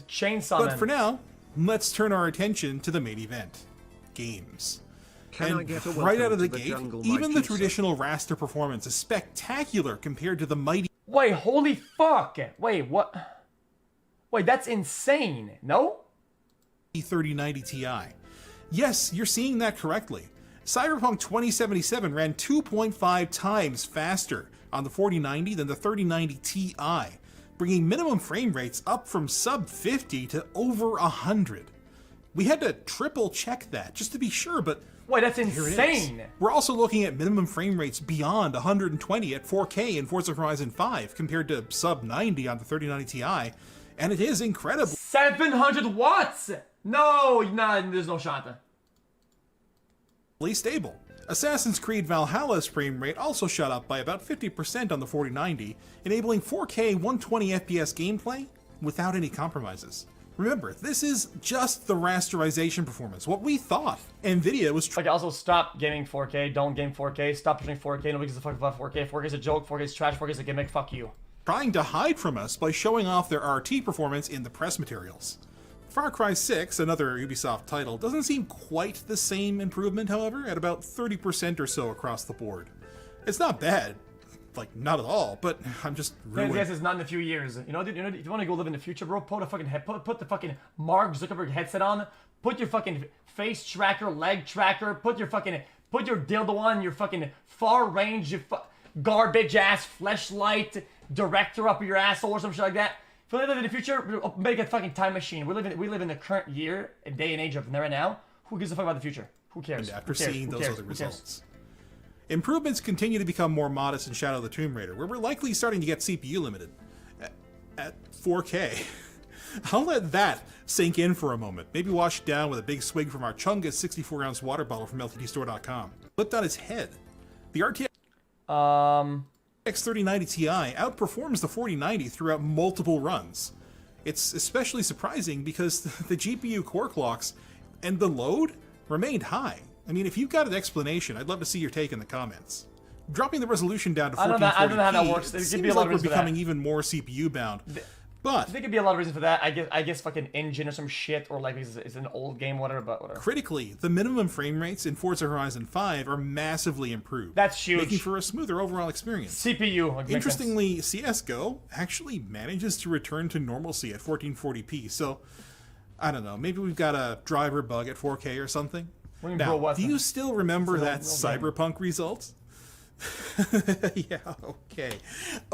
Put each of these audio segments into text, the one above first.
Chainsaw But Man. for now, let's turn our attention to the main event. Games. Can I And get a right out of the welcome to the gate, jungle, my even the pizza? traditional raster performance is spectacular compared to the mighty Wait, holy fuck. Wait, what? Wait, that's insane. No? 3090 Ti. Yes, you're seeing that correctly. Cyberpunk 2077 ran 2.5 times faster on the 4090 than the 3090 Ti, bringing minimum frame rates up from sub 50 to over 100. We had to triple check that just to be sure, but Wait, that's here it is. insane. We're also looking at minimum frame rates beyond 120 at 4K in Forza Horizon 5 compared to sub 90 on the 3090 Ti, and it is incredibly 700 watts. No, nah, there's no shot. stable. Assassin's Creed Valhalla's frame rate also shot up by about 50% on the 4090, enabling 4K 120 FPS gameplay without any compromises. Remember, this is just the rasterization performance, what we thought NVIDIA was Like, also stop gaming 4K. Don't game 4K. Stop pushing 4K. Nobody gives a fuck about 4K. 4K is a joke. 4K is trash. 4K is a gimmick. Fuck you. trying to hide from us by showing off their RT performance in the press materials. Far Cry 6, another Ubisoft title, doesn't seem quite the same improvement, however, at about 30% or so across the board. It's not bad, like, not at all, but I'm just ruined. Yes, it's not in a few years. You know, dude, if you want to go live in the future, bro, put the fucking Mark Zuckerberg headset on, put your fucking face tracker, leg tracker, put your dildo on, your fucking far range, garbage ass fleshlight director up your asshole or some shit like that. If we live in the future, make a fucking time machine. We live in the current year, a day and age of right now. Who gives a fuck about the future? Who cares? And after Who cares? seeing Who those cares? other Who cares? results. Improvements continue to become more modest in Shadow of the Tomb Raider, where we're likely starting to get CPU limited. At 4K. I'll let that sink in for a moment, maybe wash it down with a big swig from our Chungus 64-ounce water bottle from LTDstore.com. Flipped on its head. The RTX 3090 Ti outperforms the 4090 throughout multiple runs. It's especially surprising because the GPU core clocks and the load remained high. I mean, if you've got an explanation, I'd love to see your take in the comments. Dropping the resolution down to 1440p I don't know how that works. There could seems be a lot like of we're reasons for becoming that. even more CPU bound. But There could be a lot of reasons for that. I guess fucking engine or some shit, or like it's an old game, whatever. But whatever. critically, the minimum frame rates in Forza Horizon 5 are massively improved. That's huge. Making for a smoother overall experience. CPU. Like, makes sense. Interestingly, CSGO actually manages to return to normalcy at 1440p, so I don't know, maybe we've got a driver bug at 4K or something. What do you mean, Now, bro, what? do you still remember that It's an old Cyberpunk result? Yeah, okay.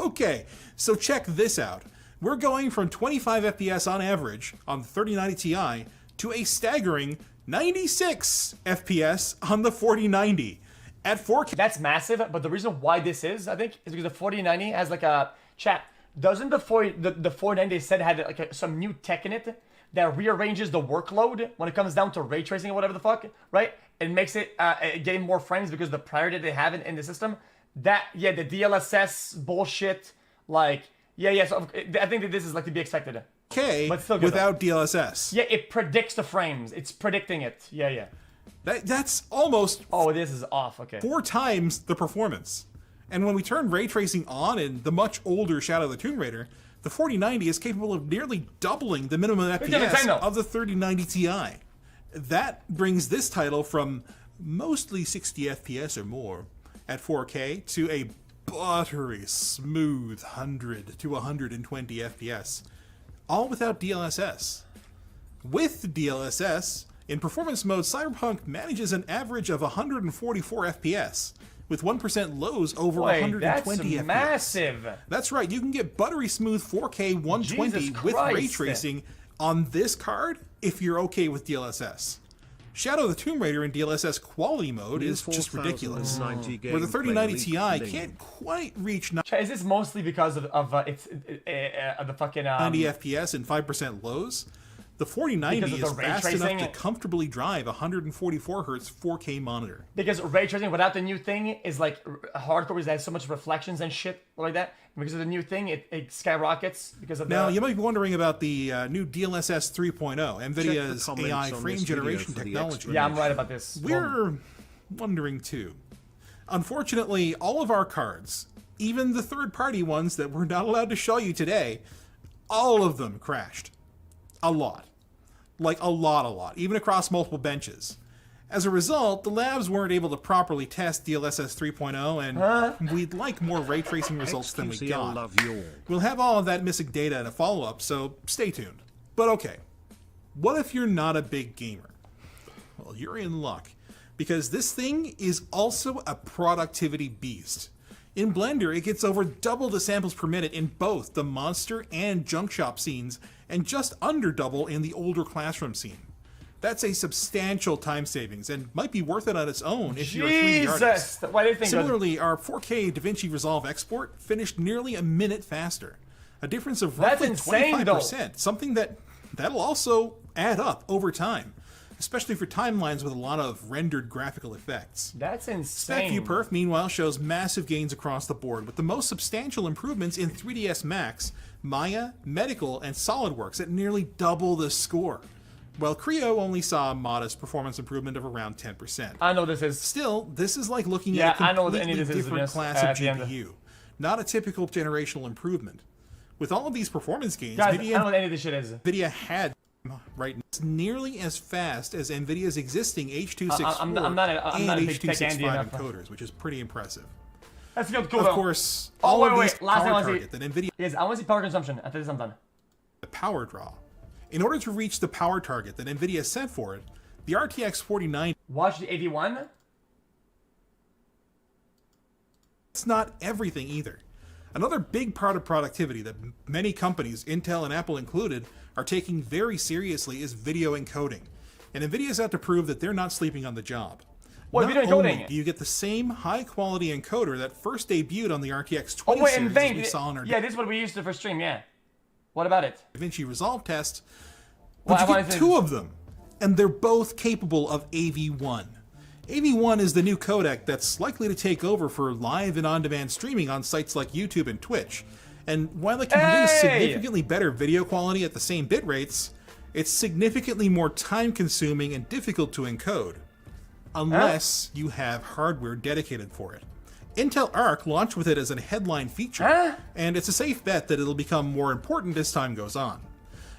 Okay, so check this out. We're going from 25 FPS on average on the 3090 Ti to a staggering 96 FPS on the 4090 at 4K. That's massive, but the reason why this is, I think, is because the 4090 has like a chat. Doesn't the 4090 they said had like some new tech in it that rearranges the workload when it comes down to ray tracing or whatever the fuck, right? It makes it getting more frames because the priority they have in the system. That, yeah, the DLSS bullshit, like, yeah, so I think that this is like to be expected. Okay, But still good, without DLSS. Yeah, it predicts the frames. It's predicting it. Yeah. That's almost Oh, this is off. Okay. 4 times the performance. And when we turn ray tracing on in the much older Shadow of the Tomb Raider, the 4090 is capable of nearly doubling the minimum FPS of the 3090 Ti. That brings this title from mostly 60 FPS or more at 4K to a buttery, smooth 100 to 120 FPS, all without DLSS. With DLSS, in performance mode, Cyberpunk manages an average of 144 FPS, with 1% lows over 120 that's FPS. massive. That's right, you can get buttery smooth 4K 120 Jesus with ray Christ. tracing on this card if you're okay with DLSS. Shadow of the Tomb Raider in DLSS quality mode is just ridiculous. Where the 3090 Ti can't quite reach Is this mostly because of the fucking 90 FPS and 5% lows? The 4090 Because of is the ray fast tracing? enough to comfortably drive a 144Hz 4K monitor. Because ray tracing without the new thing is like hardcore because it has so much reflections and shit like that. And because of the new thing, it skyrockets because of Now, the... you might be wondering about the new DLSS 3.0, NVIDIA's AI frame generation technology. Yeah, I'm right about this. We're wondering too. Unfortunately, all of our cards, even the third-party ones that we're not allowed to show you today, all of them crashed. A lot. Like a lot, even across multiple benches. As a result, the labs weren't able to properly test DLSS 3.0, and we'd like more ray tracing results than we got. We'll have all of that missing data in a follow-up, so stay tuned. But okay, what if you're not a big gamer? Well, you're in luck, because this thing is also a productivity beast. In Blender, it gets over double the samples per minute in both the monster and junk shop scenes, and just under double in the older classroom scene. That's a substantial time savings, and might be worth it on its own if you're a 3D artist. Why do you think Similarly, our 4K DaVinci Resolve export finished nearly a minute faster. A difference of roughly 25%, something that'll also add up over time, especially for timelines with a lot of rendered graphical effects. That's insane. SpecViewPerf, meanwhile, shows massive gains across the board, with the most substantial improvements in 3ds Max, Maya, Medical, and SolidWorks at nearly double the score. While Creo only saw a modest performance improvement of around 10%. I know this is. Still, this is like looking at a completely different class of GPU. Not a typical generational improvement. With all of these performance gains, guys, I don't know what any of this shit is. NVIDIA had right now. It's nearly as fast as NVIDIA's existing H.264 I'm not a big tech H.265 encoders, which is pretty impressive. That's cool, Of course, all of these power target that NVIDIA... Yes, I want to see power consumption. After this, I'm done. The power draw. In order to reach the power target that NVIDIA set for it, the RTX 4090... Watch the AV1? It's not everything either. Another big part of productivity that many companies, Intel and Apple included, are taking very seriously is video encoding. And NVIDIA's out to prove that they're not sleeping on the job. What, video encoding? Only do you get the same high-quality encoder that first debuted on the RTX 20 series as we saw on our... Yeah, this is what we used to for stream, yeah. What about it? DaVinci Resolve test, but you get two of them, and they're both capable of AV1. AV1 is the new codec that's likely to take over for live and on-demand streaming on sites like YouTube and Twitch. And while it can produce significantly better video quality at the same bit rates, it's significantly more time-consuming and difficult to encode, unless you have hardware dedicated for it. Intel Arc launched with it as a headline feature, and it's a safe bet that it'll become more important as time goes on.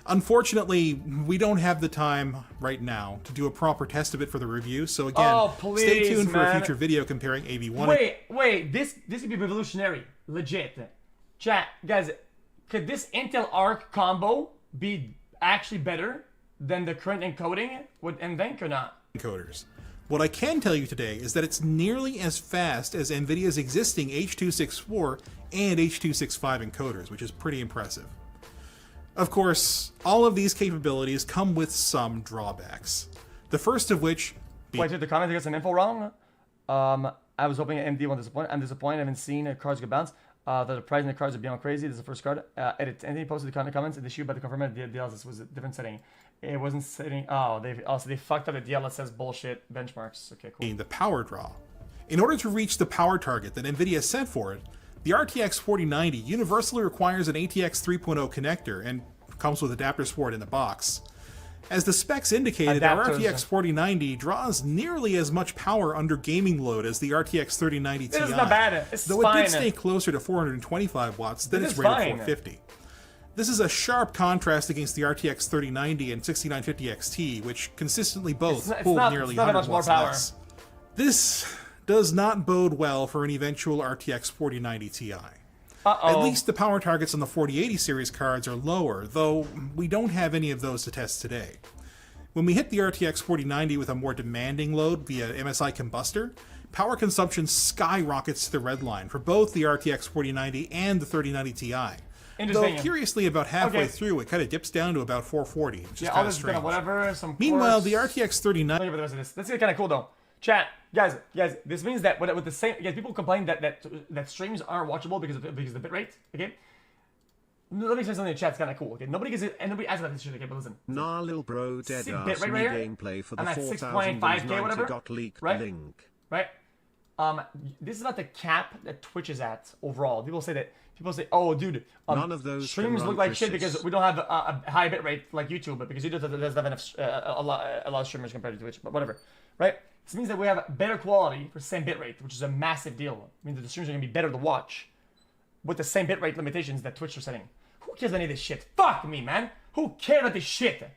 Unfortunately, we don't have the time right now to do a proper test of it for the review, so again, stay tuned for a future video comparing AV1. Wait, this could be revolutionary, legit. Chat, guys, could this Intel Arc combo be actually better than the current encoding with NVENC or not? Encoders. What I can tell you today is that it's nearly as fast as NVIDIA's existing H.264 and H.265 encoders, which is pretty impressive. Of course, all of these capabilities come with some drawbacks. The first of which... Wait, did the comment get some info wrong? I was hoping AMD won't disappoint. I'm disappointed. I haven't seen cards get bounced. The price in the cards are beyond crazy. This is the first card. Edit. Anthony posted the comments in the issue, but the confirmed DLSS was a different setting. It wasn't setting. Oh, they fucked up the DLSS bullshit benchmarks. Okay, cool. The power draw. In order to reach the power target that NVIDIA set for it, the RTX 4090 universally requires an ATX 3.0 connector and comes with adapters for it in the box. As the specs indicated, our RTX 4090 draws nearly as much power under gaming load as the RTX 3090 Ti. This is not bad. Though it did stay closer to 425 watts than its rated 450. This is a sharp contrast against the RTX 3090 and 6950 XT, which consistently both pulled nearly 100 watts less. This does not bode well for an eventual RTX 4090 Ti. At least the power targets on the 4080 series cards are lower, though we don't have any of those to test today. When we hit the RTX 4090 with a more demanding load via MSI Combustor, power consumption skyrockets to the red line for both the RTX 4090 and the 3090 Ti. Though, curiously, about halfway through, it kind of dips down to about 440, which is kind of strange. Meanwhile, the RTX 3090... Look at the rest of this. That's kind of cool, though. Chat, guys, this means that with the same... Guys, people complain that streams aren't watchable because of the bitrate, okay? Let me say something in the chat, it's kind of cool, okay? Nobody asks about this shit, okay, but listen. Nah, lil bro, dead ass me gameplay for the 6.5K, whatever, got leaked right? link. Right? This is not the cap that Twitch is at overall. People say, oh, dude, none of those streams look like shit because we don't have a high bit rate like YouTube, but because YouTube doesn't have enough, a lot of streamers compared to Twitch, but whatever, right? This means that we have better quality for the same bit rate, which is a massive deal. I mean, the streams are going to be better to watch with the same bit rate limitations that Twitch are setting. Who cares any of this shit? Fuck me, man. Who cares about this shit?